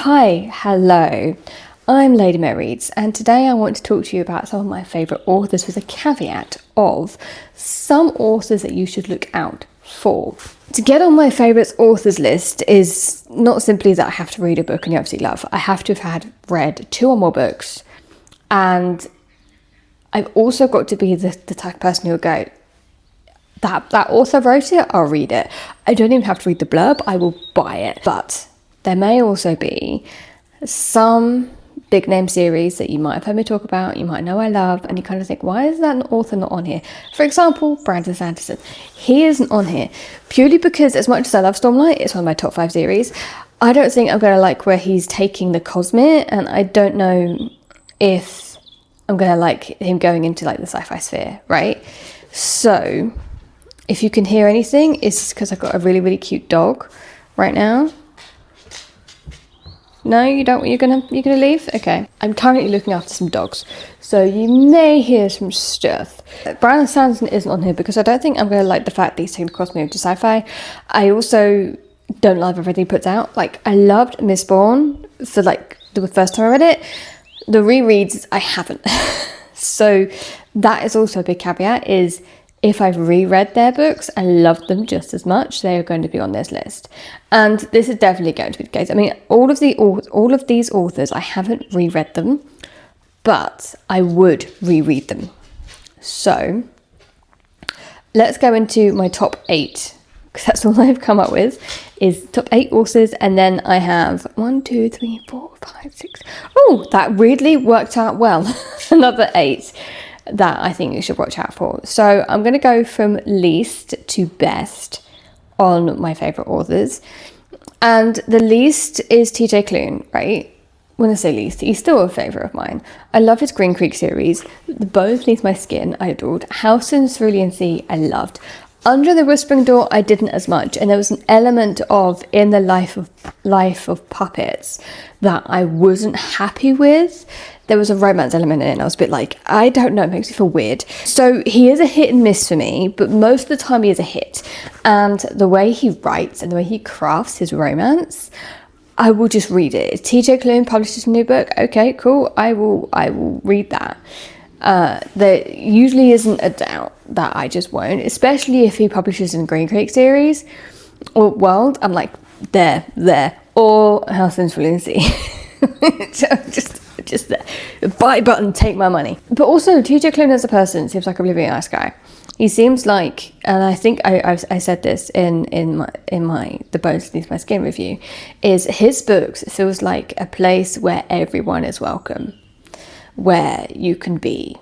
Hi, hello, I'm Lady Mair Reads, and today I want to talk to you about some of my favourite authors with a caveat of some authors that you should look out for. To get on my favourites authors list is not simply that I have to read a book and you absolutely love. I have to have read 2 or more books, and I've also got to be the type of person who'll go, that author wrote it, I'll read it. I don't even have to read the blurb, I will buy it. But there may also be some big name series that you might have heard me talk about, you might know I love, and you kind of think, why is that an author not on here? For example, Brandon Sanderson. He isn't on here purely because, as much as I love Stormlight, it's one of my top 5 series, I don't think I'm going to like where he's taking the Cosmere, and I don't know if I'm going to like him going into like the sci-fi sphere, right? So if you can hear anything, it's because I've got a really, really cute dog right now. No, you don't. You're gonna leave? Okay. I'm currently looking after some dogs, so you may hear some stuff. Brandon Sanderson isn't on here because I don't think I'm gonna like the fact that he's taken across me into sci-fi. I also don't love everything he puts out. Like, I loved Mistborn for like the first time I read it. The rereads I haven't. So that is also a big caveat, is if I've reread their books and loved them just as much, they are going to be on this list. And this is definitely going to be the case. I mean, all of these authors, I haven't reread them, but I would reread them. So let's go into my top 8, because that's all I've come up with, is top 8 authors, and then I have 1, 2, 3, 4, 5, 6. Oh, that weirdly worked out well. Another 8 that I think you should watch out for. So I'm going to go from least to best on my favourite authors. And the least is TJ Klune, right? When I say least, he's still a favourite of mine. I love his Green Creek series. The Bow Beneath My Skin, I adored. House in Cerulean Sea, I loved. Under the Whispering Door, I didn't as much, and there was an element of in the life of puppets that I wasn't happy with. There was a romance element in it, and I was a bit like, I don't know, it makes me feel weird. So he is a hit and miss for me, but most of the time he is a hit. And the way he writes and the way he crafts his romance, I will just read it. If TJ Klune publishes a new book, okay, cool, I will read that. There usually isn't a doubt that I just won't, especially if he publishes in Green Creek series or World. I'm like, there, or House in Cerulean Sea. just there. Buy button, take my money. But also, TJ Klune as a person seems like a really nice guy. He seems like, and I think I said this in my The Bones Beneath My Skin review, is his books feels like a place where everyone is welcome, where you can be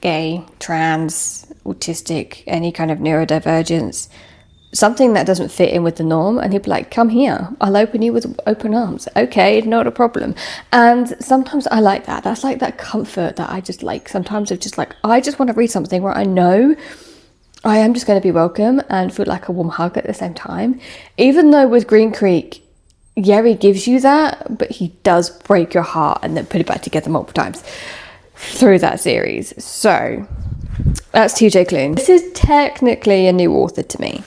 gay, trans, autistic, any kind of neurodivergence, something that doesn't fit in with the norm, and he'd be like, come here, I'll open you with open arms. Okay, not a problem. And sometimes I like that. That's like that comfort that I just like. Sometimes it's just like, I just want to read something where I know I am just going to be welcome and feel like a warm hug at the same time. Even though with Green Creek, yeah, he gives you that, but he does break your heart and then put it back together multiple times through that series. So that's TJ Klune. This is technically a new author to me,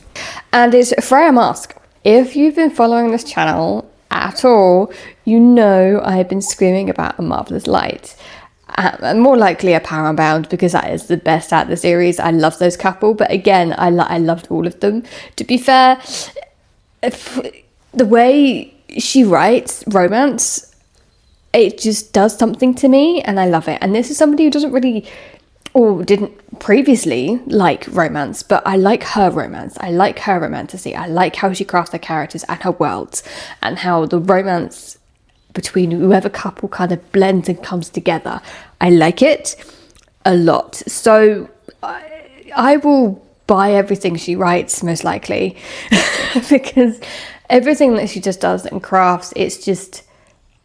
and it's Fraya Marske. If you've been following this channel at all, you know I have been screaming about A Marvellous Light. More likely a Power Unbound, because that is the best out of the series. I love those couple, but again, I loved all of them. To be fair, the way she writes romance, it just does something to me, and I love it. And this is somebody who doesn't really, or didn't previously like romance, but I like her romance. I like her romantasy. I like how she crafts her characters and her worlds, and how the romance between whoever couple kind of blends and comes together. I like it a lot. So I will buy everything she writes, most likely, because everything that she just does and crafts, it's just,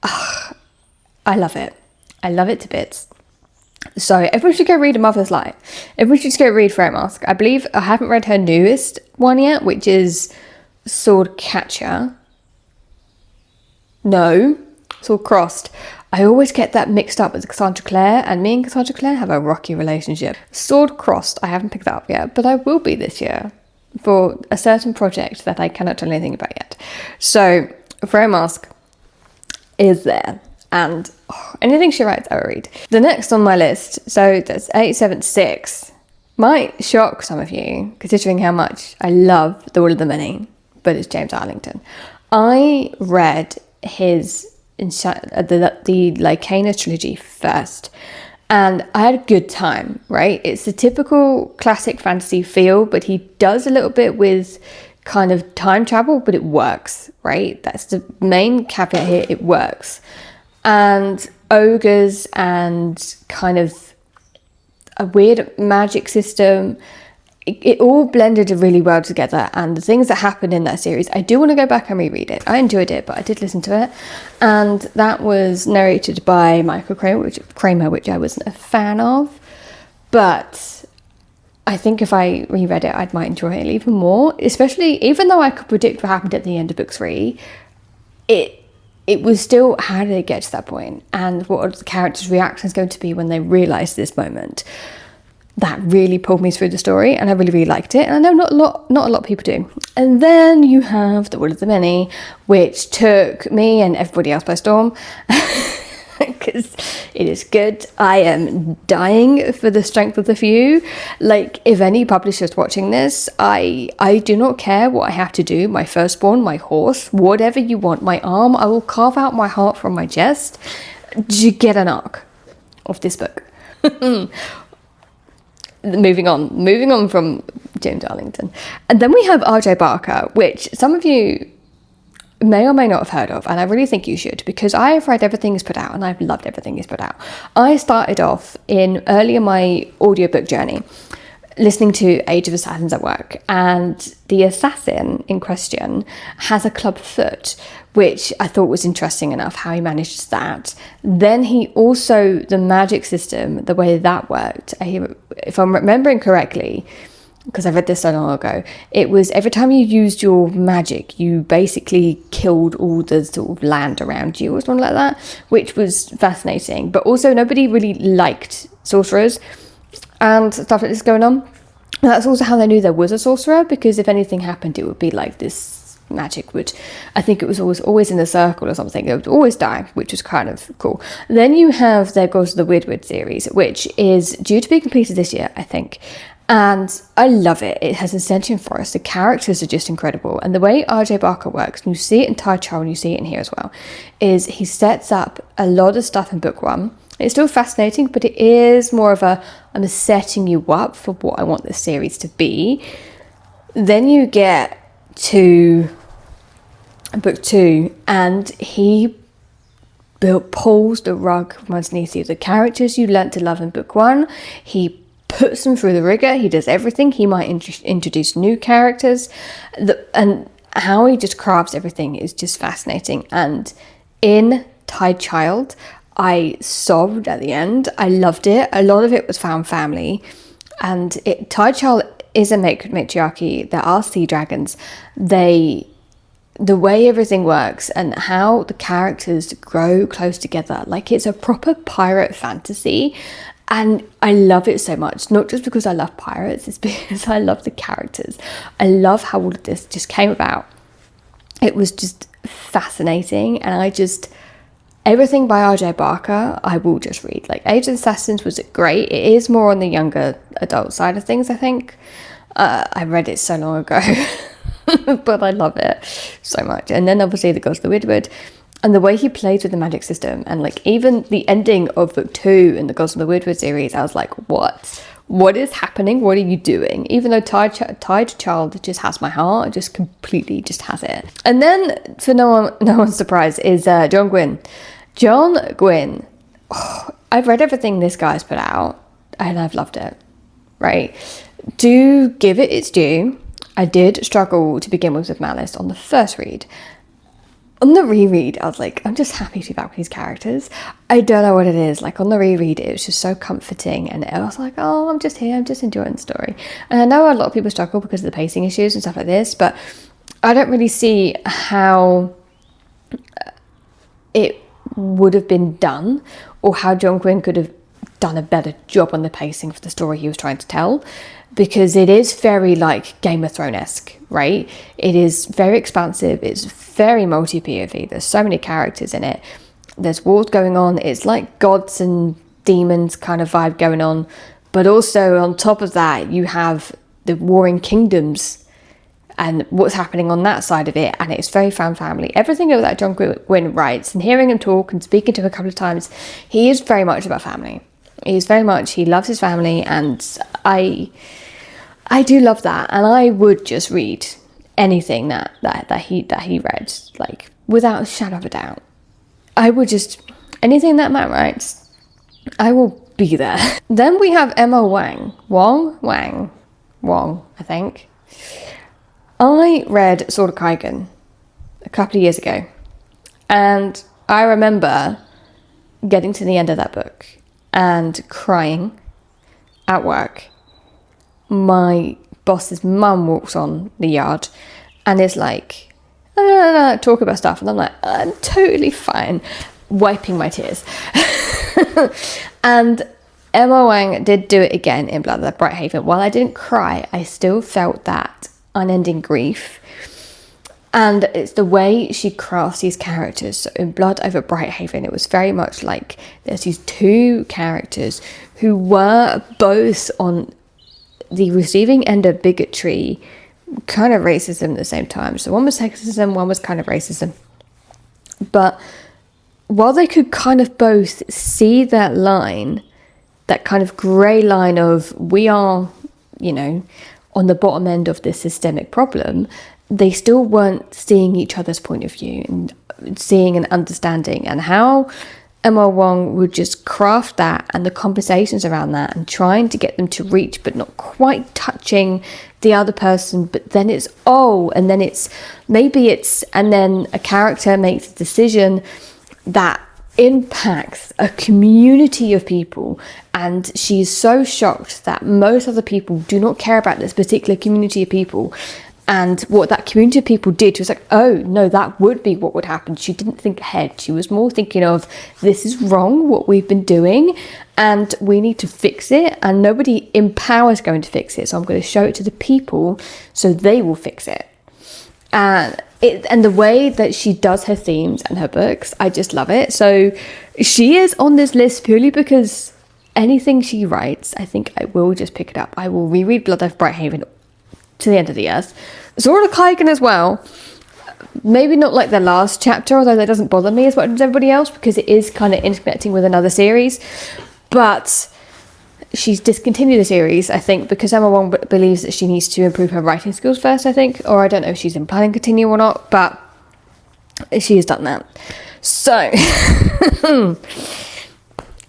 I love it. I love it to bits. So everyone should go read A Marvellous Light. Everyone should just go read Fraya Marske. I believe I haven't read her newest one yet, which is Swordcatcher. No, Sword Crossed. I always get that mixed up with Cassandra Clare, and me and Cassandra Clare have a rocky relationship. Sword Crossed, I haven't picked that up yet, but I will be this year for a certain project that I cannot tell anything about yet. So, Fraya Marske, is there. And anything she writes, I will read. The next on my list, so that's 876, might shock some of you, considering how much I love The Will of the Many, but it's James Islington. I read his the Lycaena trilogy first, and I had a good time, right? It's the typical classic fantasy feel, but he does a little bit with kind of time travel, but it works, right? That's the main caveat here, it works. And ogres and kind of a weird magic system, it all blended really well together. And the things that happened in that series, I do want to go back and reread it. I enjoyed it, but I did listen to it, and that was narrated by Macrae, which I wasn't a fan of, but I think if I reread it, I might enjoy it even more, especially even though I could predict what happened at the end of book 3, it was still, how did it get to that point? And what are the characters' reactions going to be when they realise this moment? That really pulled me through the story, and I really, really liked it. And I know not a lot of people do. And then you have The Will of the Many, which took me and everybody else by storm, because it is good. I am dying for the strength of the few. Like, if any publisher's watching this, I do not care what I have to do. My firstborn, my horse, whatever you want, my arm, I will carve out my heart from my chest to get an arc of this book. Moving on from James Islington. And then we have R.J. Barker, which some of you may or may not have heard of, and I really think you should, because I have read everything he's put out, and I've loved everything he's put out. I started off early in my audiobook journey listening to Age of Assassins at work, and the assassin in question has a club foot, which I thought was interesting enough how he managed that. Then he also, the magic system, the way that worked, if I'm remembering correctly, because I read this so long ago, it was every time you used your magic, you basically killed all the sort of land around you or something like that, which was fascinating. But also nobody really liked sorcerers and stuff like this going on. And that's also how they knew there was a sorcerer, because if anything happened, it would be like this magic would, I think it was always in a circle or something, it would always die, which was kind of cool. Then you have There Goes the Weirdwood series, which is due to be completed this year, I think. And I love it. It has Ascension Forest. The characters are just incredible. And the way R.J. Barker works, and you see it in Tide Child and you see it in here as well, is he sets up a lot of stuff in book 1. It's still fascinating, but it is more of I'm setting you up for what I want this series to be. Then you get to book 2, and he pulls the rug from underneath you. The characters you learnt to love in book 1, he puts them through the rigor. He does everything. He might introduce new characters, and how he just crafts everything is just fascinating. And in Tide Child, I sobbed at the end. I loved it. A lot of it was found family, and Tide Child is a matriarchy. There are sea dragons. The way everything works and how the characters grow close together, like it's a proper pirate fantasy. And I love it so much, not just because I love pirates, it's because I love the characters. I love how all of this just came about. It was just fascinating, and everything by R.J. Barker, I will just read. Like, Age of Assassins was great. It is more on the younger adult side of things, I think. I read it so long ago, but I love it so much. And then obviously The Ghost of the Weirdwood. And the way he plays with the magic system, and like even the ending of book 2 in the Ghost of the Weirdwood series, I was like, what is happening? What are you doing? Even though Tide Child just has my heart, it just completely just has it. And then, for no one's surprise, is John Gwynne. John Gwynne, I've read everything this guy's put out, and I've loved it, right? Do give it its due. I did struggle to begin with Malice on the first read. On the reread, I was like, I'm just happy to be back with these characters. I don't know what it is. Like, on the reread, it was just so comforting. And I was like, oh, I'm just here. I'm just enjoying the story. And I know a lot of people struggle because of the pacing issues and stuff like this, but I don't really see how it would have been done, or how John Gwynne could have done a better job on the pacing for the story he was trying to tell, because it is very like Game of Thrones-esque, right? It is very expansive, it's very multi-POV, there's so many characters in it, there's wars going on. It's like gods and demons kind of vibe going on. But also on top of that, you have the warring kingdoms and what's happening on that side of it. And it's very fan family. Everything that John Gwynne writes, and hearing him talk and speaking to him a couple of times, he is very much about family. He loves his family, and I do love that. And I would just read anything that he read, like, without a shadow of a doubt. I would just, anything that Matt writes, I will be there. Then we have Emma Wang, I think. I read Sword of Kaigan a couple of years ago, and I remember getting to the end of that book and crying at work. My boss's mum walks on the yard and is like, talk about stuff, and I'm like, I'm totally fine, wiping my tears. And Emma Wang did do it again in Blood of Brighthaven. While I didn't cry, I still felt that unending grief. And it's the way she crafts these characters. So in Blood over Brighthaven, it was very much like there's these two characters who were both on the receiving end of bigotry, kind of racism at the same time. So one was sexism, one was kind of racism. But while they could kind of both see that line, that kind of grey line of we are, on the bottom end of this systemic problem, they still weren't seeing each other's point of view and seeing and understanding. And how Emma Wang would just craft that and the conversations around that and trying to get them to reach but not quite touching the other person, but then it's and then it's and then a character makes a decision that impacts a community of people, and she's so shocked that most other people do not care about this particular community of people. And what that community of people did was like, oh no, that would be what would happen. She didn't think ahead. She was more thinking of, this is wrong what we've been doing and we need to fix it, and nobody in power is going to fix it, so I'm going to show it to the people so they will fix it. And the way that she does her themes and her books, I just love it. So she is on this list purely because anything she writes, I think I will just pick it up. I will reread Blood of Brighthaven to the end of the earth. Sword of Kaigan as well. Maybe not like the last chapter, although that doesn't bother me as much as everybody else because it is kind of interconnecting with another series. But she's discontinued the series, I think, because Emma Wang believes that she needs to improve her writing skills first, I think. Or I don't know if she's in planning to continue or not, but she has done that. So,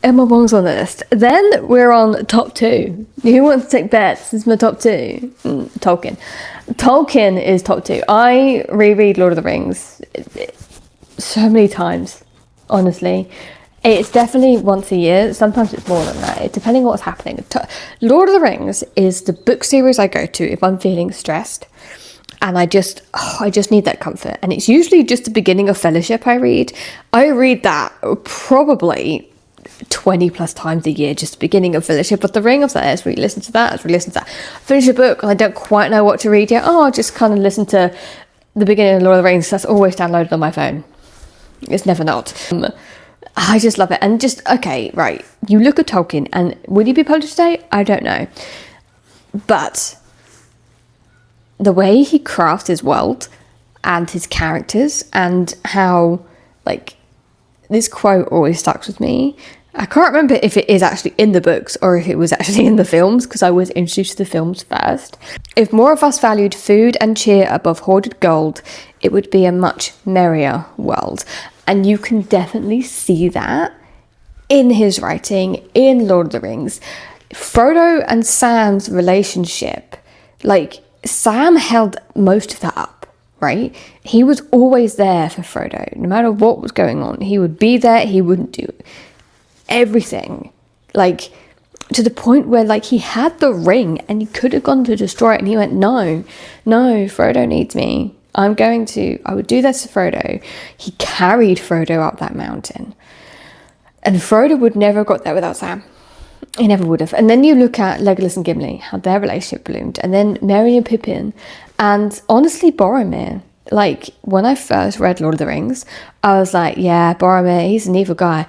Emma Wang's on the list. Then we're on top two. Who wants to take bets? This is my top two. Tolkien. Tolkien is top two. I reread Lord of the Rings so many times, honestly. It's definitely once a year. Sometimes it's more than that, depending on what's happening. Lord of the Rings is the book series I go to if I'm feeling stressed and I just need that comfort. And it's usually just the beginning of Fellowship I read. I read that probably 20 plus times a year, just the beginning of Fellowship of the Ring. Of that, let's re-listen to that, finish a book and I don't quite know what to read yet. I'll just kind of listen to the beginning of Lord of the Rings. That's always downloaded on my phone. It's never not. I just love it. And just, okay, right, you look at Tolkien, and will he be published today? I don't know. But the way he crafts his world and his characters, and how, like, this quote always stuck with me. I can't remember if it is actually in the books or if it was actually in the films, because I was introduced to the films first. If more of us valued food and cheer above hoarded gold, it would be a much merrier world. And you can definitely see that in his writing, in Lord of the Rings. Frodo and Sam's relationship, like, Sam held most of that up, right? He was always there for Frodo. No matter what was going on, he would be there. He wouldn't do everything. Like, to the point where, like, he had the ring and he could have gone to destroy it. And he went, no, Frodo needs me. I would do this for Frodo. He carried Frodo up that mountain. And Frodo would never have got there without Sam. He never would have. And then you look at Legolas and Gimli, how their relationship bloomed. And then Merry and Pippin. And honestly, Boromir. like, when I first read Lord of the Rings, I was like, yeah, Boromir, he's an evil guy.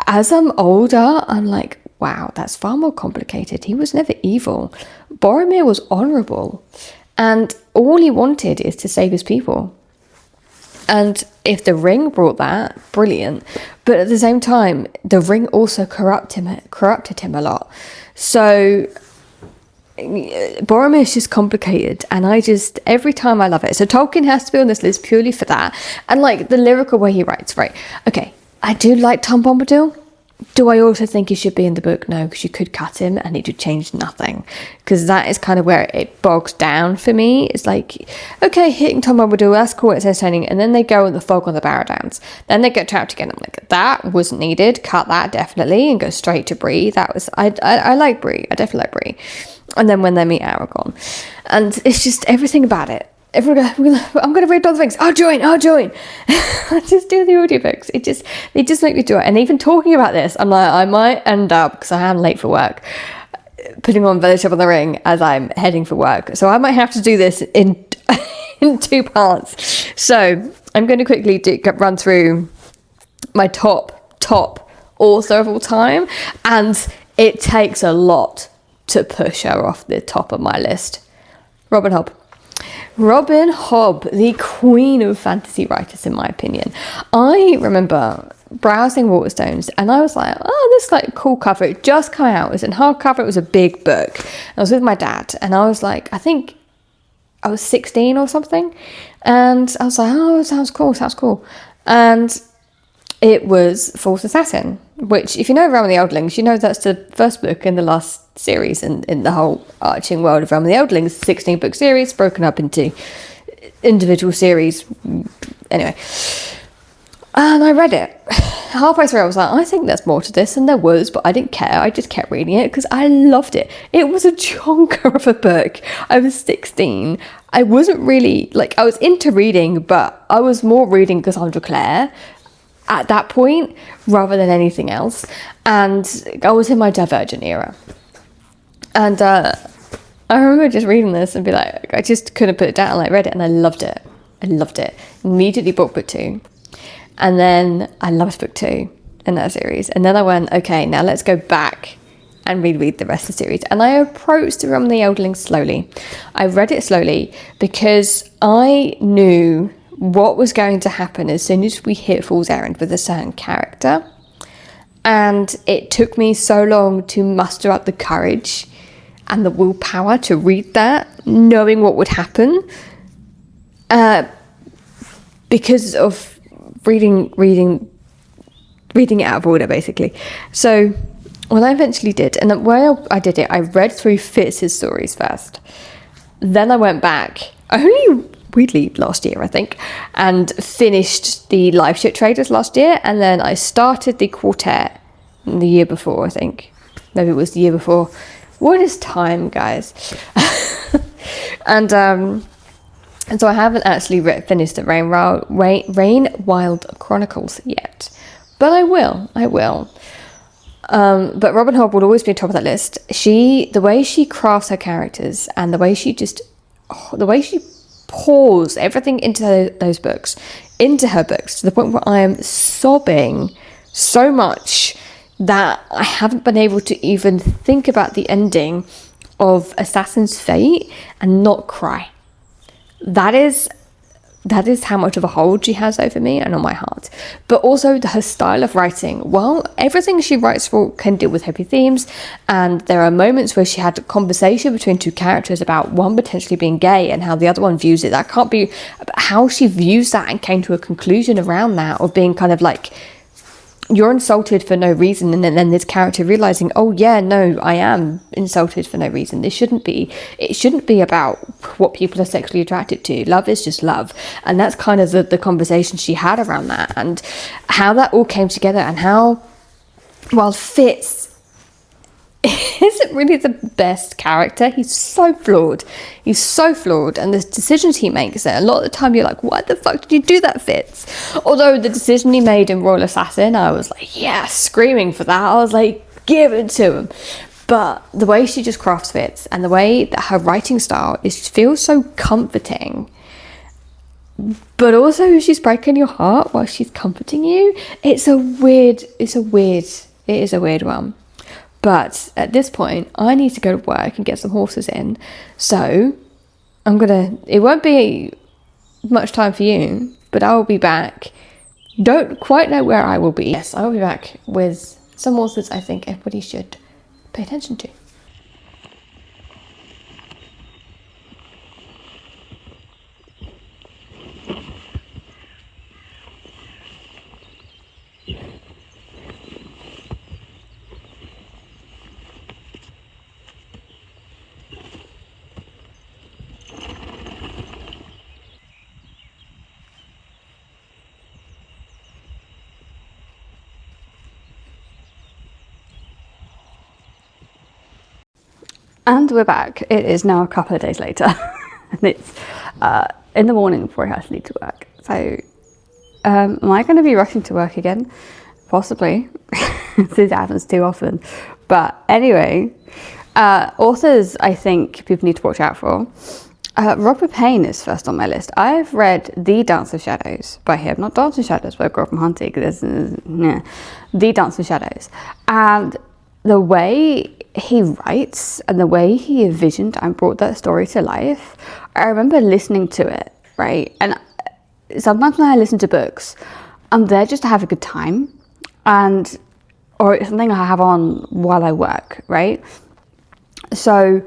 As I'm older, I'm like, wow, that's far more complicated. He was never evil. Boromir was honourable. And all he wanted is to save his people. And if the ring brought that, brilliant. But at the same time, the ring also corrupted him a lot. So Boromir is just complicated, and every time I love it. So Tolkien has to be on this list purely for that. And like the lyrical way he writes, right? Okay, I do like Tom Bombadil. Do I also think he should be in the book? No, because you could cut him and it would change nothing. Because that is kind of where it bogs down for me. It's like, okay, hitting Tom Bombadil, that's cool, it's entertaining. And then they go in the fog on the Barrowdowns. Then they get trapped again. I'm like, that wasn't needed. Cut that definitely and go straight to Bree. I like Bree. I definitely like Bree. And then when they meet Aragorn. And it's just everything about it. I'm going to read Lord of the Rings. I'll join. I just do the audiobooks. They just make me do it. And even talking about this, I'm like, I might end up, because I am late for work, putting on Fellowship of the Ring as I'm heading for work. So I might have to do this in 2 parts. So I'm going to quickly run through my top author of all time. And it takes a lot to push her off the top of my list. Robin Hobb, the queen of fantasy writers, in my opinion. I remember browsing Waterstones and I was like, oh, this like cool cover. It just came out. It was in hardcover. It was a big book. I was with my dad and I was like, I think I was 16 or something. And I was like, oh, sounds cool. And it was False Assassin, which, if you know Realm of the Eldlings, you know that's the first book in the last series in the whole arching world of Realm of the Eldlings. 16-book series broken up into individual series. Anyway, and I read it. Halfway through, I was like, I think there's more to this than there was, but I didn't care. I just kept reading it because I loved it. It was a chonker of a book. I was 16. I wasn't really, like, I was into reading, but I was more reading Cassandra Clare at that point rather than anything else. And I was in my Divergent era. And I remember just reading this and be like, I just couldn't put it down. I read it and I loved it. Immediately bought book 2. And then I loved book 2 in that series. And then I went, okay, now let's go back and reread the rest of the series. And I approached Realm of the Eldlings slowly. I read it slowly because I knew what was going to happen as soon as we hit Fool's Errand with a certain character. And it took me so long to muster up the courage and the willpower to read that, knowing what would happen, because of reading it out of order, basically. So when I eventually did, and the way I did it, I read through Fitz's stories first. Then I went back, only weirdly last year, I think, and finished the Live Ship Traders last year, and then I started the Quartet the year before, I think. Maybe it was the year before. What is time, guys? And so I haven't actually finished the Rain Wild Chronicles yet. But I will. But Robin Hobb will always be on top of that list. The way she crafts her characters and the way she pours everything into those books, into her books, to the point where I am sobbing so much that I haven't been able to even think about the ending of Assassin's Fate and not cry. That is how much of a hold she has over me and on my heart. But also her style of writing. Well, everything she writes for can deal with heavy themes, and there are moments where she had a conversation between 2 characters about one potentially being gay and how the other one views it. That can't be how she views that and came to a conclusion around that, of being kind of like, you're insulted for no reason, and then this character realizing, oh yeah, no, I am insulted for no reason. It shouldn't be about what people are sexually attracted to. Love is just love. And that's kind of the conversation she had around that, and how that all came together, and how, while Fitz isn't really the best character, he's so flawed, and the decisions he makes, a lot of the time you're like, why the fuck did you do that, Fitz? Although the decision he made in Royal Assassin, I was like, yeah, screaming for that. I was like, give it to him. But the way she just crafts Fitz, and the way that her writing style feels so comforting, but also she's breaking your heart while she's comforting you. It is a weird one. But at this point, I need to go to work and get some horses in. So it won't be much time for you, but I will be back. Don't quite know where I will be. Yes, I will be back with some horses I think everybody should pay attention to. And we're back. It is now a couple of days later. And it's in the morning before I have to leave to work. So am I going to be rushing to work again? Possibly. This happens too often. But anyway, authors I think people need to watch out for. Rogba Payne is first on my list. I've read The Dance of Shadows by him, not Dance of Shadows by Gourav Mohanty, because The Dance of Shadows. And the way he writes and the way he envisioned and brought that story to life, I remember listening to it, right? And sometimes when I listen to books, I'm there just to have a good time, or it's something I have on while I work, right? So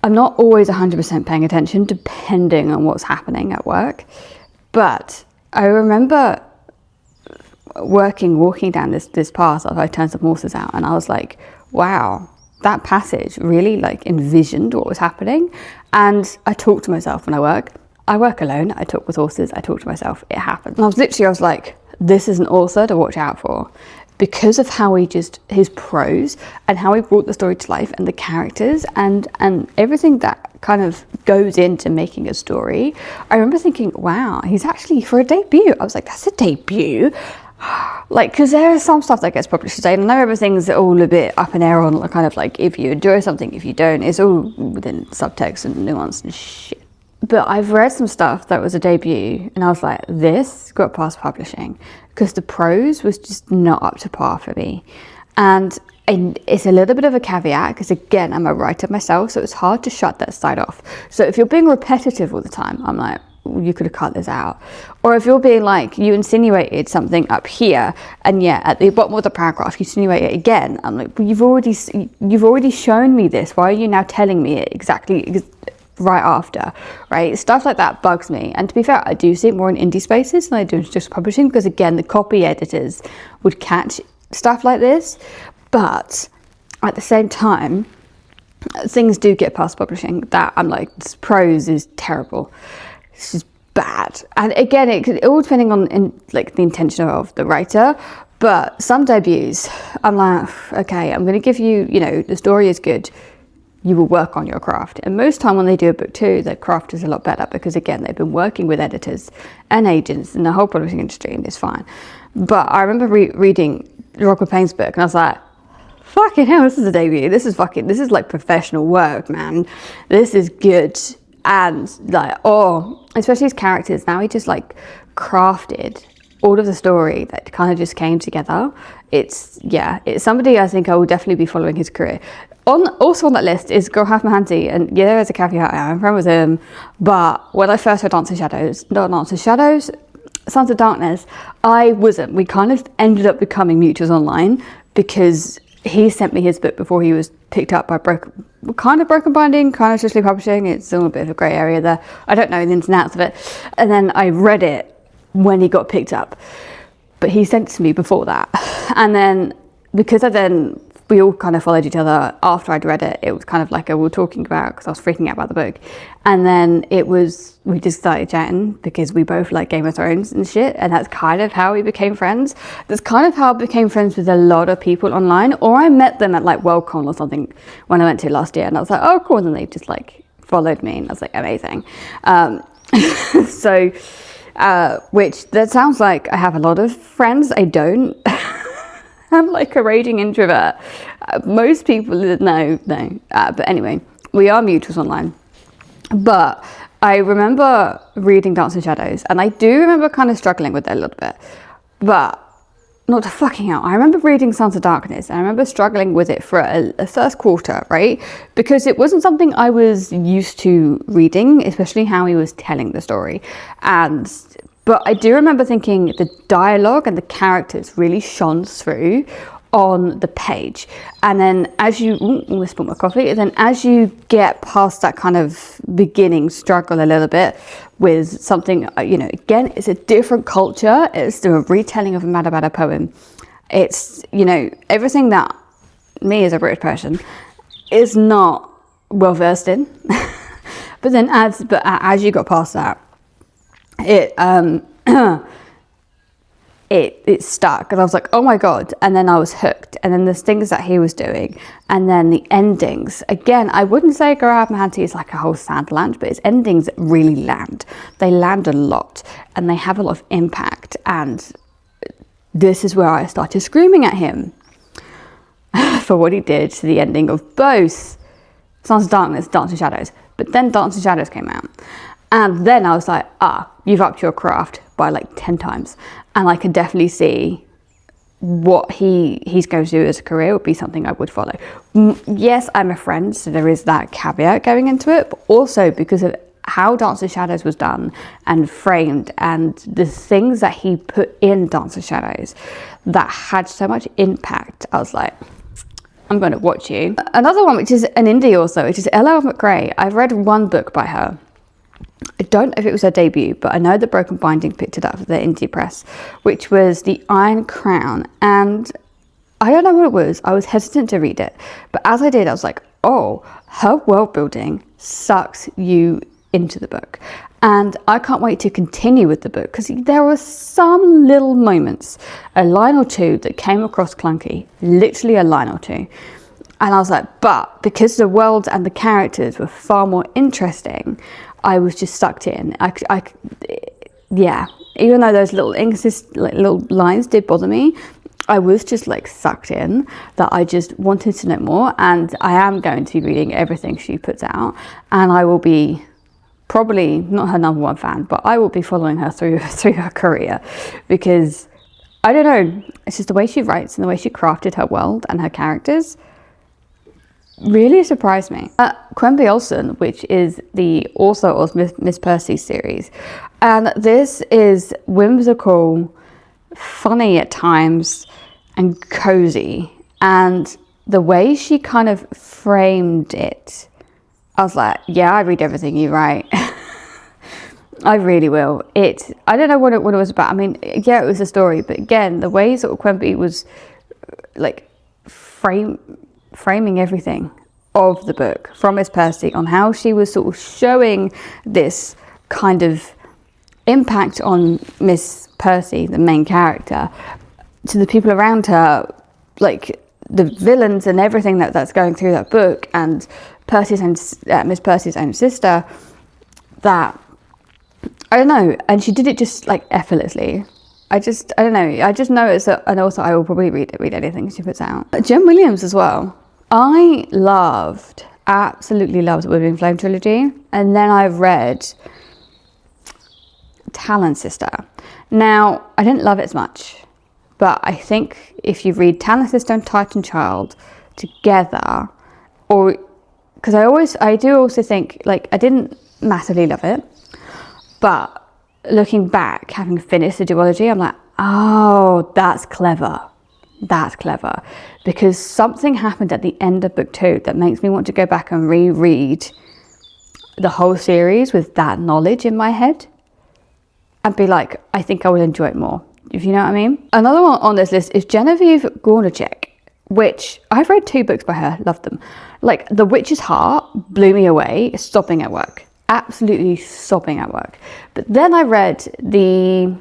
I'm not always 100% paying attention depending on what's happening at work. But I remember walking down this path as I turned some horses out, and I was like, wow, that passage really like envisioned what was happening. And I talk to myself when I work. I work alone, I talk with horses, I talk to myself, it happens. And I was like, this is an author to watch out for, because of how his prose and how he brought the story to life and the characters and everything that kind of goes into making a story. I remember thinking, wow, he's actually, for a debut, I was like, that's a debut. Like, because there is some stuff that gets published today, and I know everything's all a bit up in air on kind of like if you enjoy something, if you don't, it's all within subtext and nuance and shit. But I've read some stuff that was a debut, and I was like, this got past publishing because the prose was just not up to par for me. And it's a little bit of a caveat because, again, I'm a writer myself, so it's hard to shut that side off. So if you're being repetitive all the time, I'm like, you could have cut this out. Or if you're being like, you insinuated something up here, and yeah, at the bottom of the paragraph you insinuate it again, I'm like, well, you've already shown me this, why are you now telling me it exactly right after, right? Stuff like that bugs me. And to be fair, I do see it more in indie spaces than I do in just publishing, because again, the copy editors would catch stuff like this. But at the same time, things do get past publishing that I'm like, this prose is terrible. It's just bad. And again, it all depending on like the intention of the writer. But some debuts, I'm like, okay, I'm going to give you, the story is good. You will work on your craft. And most time when they do a book too, their craft is a lot better because, again, they've been working with editors and agents in the whole publishing industry, and it's fine. But I remember reading Rogba Payne's book, and I was like, fucking hell, this is a debut. This is like professional work, man. This is good. And like, especially his characters, now he just like crafted all of the story that kind of just came together. It's somebody I think I will definitely be following his career. Also on that list is Gourav Mohanty, and yeah, there is a caveat, I'm friends with him, but when I first heard Sons of Darkness, I wasn't. We kind of ended up becoming mutuals online because he sent me his book before he was picked up by Broken Binding, kind of Socially Publishing. It's still a bit of a grey area there. I don't know the ins and outs of it. And then I read it when he got picked up. But he sent it to me before that. And then, because we all kind of followed each other after I'd read it, it was kind of like we were talking about, because I was freaking out about the book. And then we just started chatting because we both like Game of Thrones and shit, and that's kind of how we became friends. That's kind of how I became friends with a lot of people online, or I met them at like Worldcon or something when I went to last year, and I was like, oh cool, and then they just like followed me, and I was like, amazing. Which that sounds like I have a lot of friends. I don't. I'm like a raging introvert. Most people, no. But anyway, we are mutuals online. But I remember reading Dance in Shadows, and I do remember kind of struggling with it a little bit, but not to fucking hell. I remember reading Sons of Darkness, and I remember struggling with it for a first quarter, right? Because it wasn't something I was used to reading, especially how he was telling the story. But I do remember thinking the dialogue and the characters really shone through on the page. And then as you almost spilled my coffee, and then as you get past that kind of beginning struggle a little bit with something, you know, again, it's a different culture. It's the retelling of a Mad About a poem. It's, you know, everything that me as a British person is not well versed in. But then as you got past that, it stuck, and I was like, oh my god. And then I was hooked, and then there's things that he was doing, and then the endings, again, I wouldn't say Gourav Mohanty is like a whole sandland, but his endings really land. They land a lot, and they have a lot of impact. And this is where I started screaming at him for what he did to the ending of both Sons of Darkness, Dance in Shadows. But then Dance in Shadows came out, and then I was like, you've upped your craft by like 10 times. And I can definitely see what he's going to do as a career would be something I would follow. Yes, I'm a friend, so there is that caveat going into it, but also because of how Dance in Shadows was done and framed, and the things that he put in Dance in Shadows that had so much impact. I was like, I'm going to watch you. Another one, which is an indie also, which is Ella Macrae. I've read one book by her. I don't know if it was her debut, but I know that Broken Binding picked it up for their indie press, which was The Iron Crown. And I don't know what it was. I was hesitant to read it. But as I did, I was like, oh, her world building sucks you into the book. And I can't wait to continue with the book, because there were some little moments, a line or two that came across clunky, literally a line or two. And I was like, but because the world and the characters were far more interesting, I was just sucked in. Yeah, even though those little little lines did bother me, I was just like sucked in, that I just wanted to know more. And I am going to be reading everything she puts out, and I will be probably not her number one fan, but I will be following her through her career, because I don't know, it's just the way she writes and the way she crafted her world and her characters really surprised me. Quenby Olson, which is the author of Miss Percy series, and this is whimsical, funny at times, and cozy, and the way she kind of framed it, I was like, yeah, I read everything you write. I really will. I don't know what it was about. I mean, yeah, it was a story, but again, the way sort of Quenby was like framing everything of the book from Miss Percy, on how she was sort of showing this kind of impact on Miss Percy, the main character, to the people around her, like the villains and everything that's going through that book, and Miss Percy's own sister, that I don't know, and she did it just like effortlessly. I don't know. I just know it's an author I will probably read anything she puts out. Jen Williams as well. I absolutely loved the Women in Flame trilogy, and then I read Talon Sister. Now, I didn't love it as much, but I think if you read Talon Sister and Titan Child together, or because I do also think, like, I didn't massively love it, but looking back, having finished the duology, I'm like, oh, that's clever. That's clever. Because something happened at the end of book 2 that makes me want to go back and reread the whole series with that knowledge in my head and be like, I think I would enjoy it more, if you know what I mean. Another one on this list is Genevieve Gornichec, which I've read 2 books by her, loved them. Like, The Witch's Heart blew me away, sobbing at work. Absolutely sobbing at work. But then I read the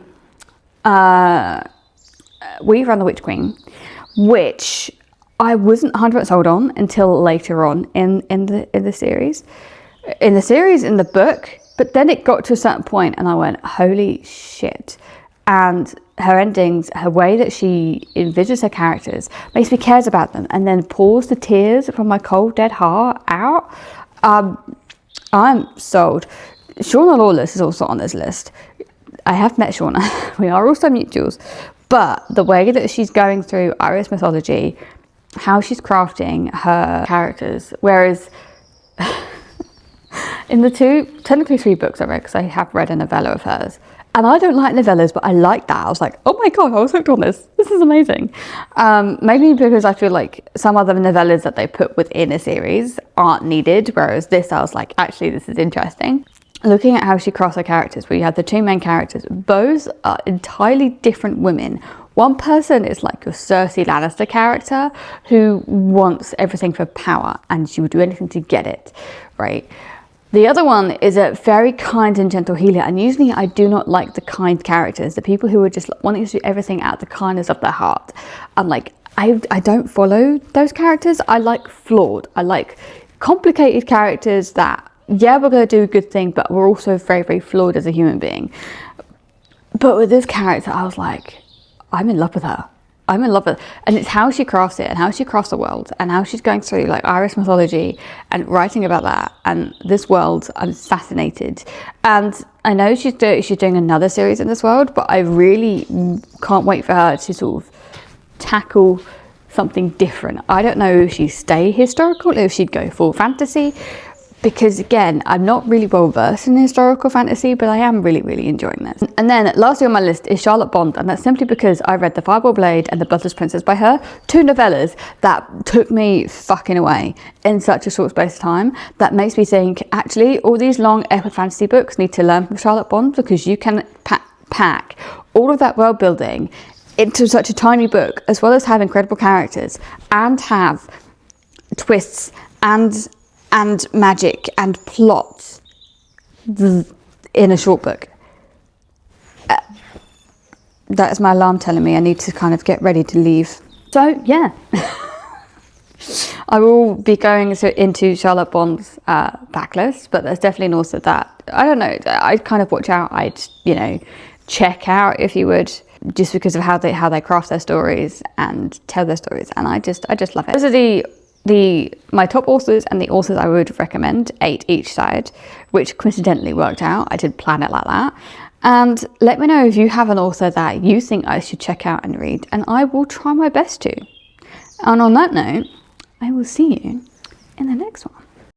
We Run the Witch Queen, which I wasn't 100% sold on until later on in the series. In the book, but then it got to a certain point and I went, holy shit. And her endings, her way that she envisions her characters, makes me cares about them, and then pours the tears from my cold dead heart out. I'm sold. Shauna Lawless is also on this list. I have met Shauna. We are also mutuals. But the way that she's going through Irish mythology, how she's crafting her characters, whereas in the technically 3 books I read, because I have read a novella of hers, and I don't like novellas, but I like that. I was like, oh my God, I was hooked on this. This is amazing. Maybe because I feel like some other novellas that they put within a series aren't needed, whereas this, I was like, actually, this is interesting. Looking at how she crafts her characters, where you have the 2 main characters, both are entirely different women. One person is like your Cersei Lannister character who wants everything for power and she would do anything to get it, right? The other one is a very kind and gentle healer, and usually I do not like the kind characters, the people who are just wanting to do everything out of the kindness of their heart. I'm like, I don't follow those characters. I like flawed, I like complicated characters that, yeah, we're going to do a good thing, but we're also very, very flawed as a human being. But with this character, I was like, I'm in love with her. I'm in love with her. And it's how she crafts it and how she crafts the world and how she's going through like Irish mythology and writing about that and this world. I'm fascinated. And I know she's doing another series in this world, but I really can't wait for her to sort of tackle something different. I don't know if she'd stay historical, if she'd go full fantasy, because again, I'm not really well versed in historical fantasy, but I am really, really enjoying this. And then lastly on my list is Charlotte Bond, and that's simply because I read The Fireball Blade and The Bloodless Princess by her, 2 novellas that took me fucking away in such a short space of time. That makes me think, actually, all these long epic fantasy books need to learn from Charlotte Bond, because you can pack all of that world building into such a tiny book, as well as have incredible characters and have twists and magic and plot in a short book. That is my alarm telling me I need to kind of get ready to leave. So yeah, I will be going into Charlotte Bond's backlist, but there's definitely an author that, I don't know, I'd kind of watch out, I'd, you know, check out, if you would, just because of how they craft their stories and tell their stories, and I just love it. Those are my top authors and the authors I would recommend, 8 each side, which coincidentally worked out. I did plan it like that. And let me know if you have an author that you think I should check out and read, and I will try my best to. And on that note, I will see you in the next one.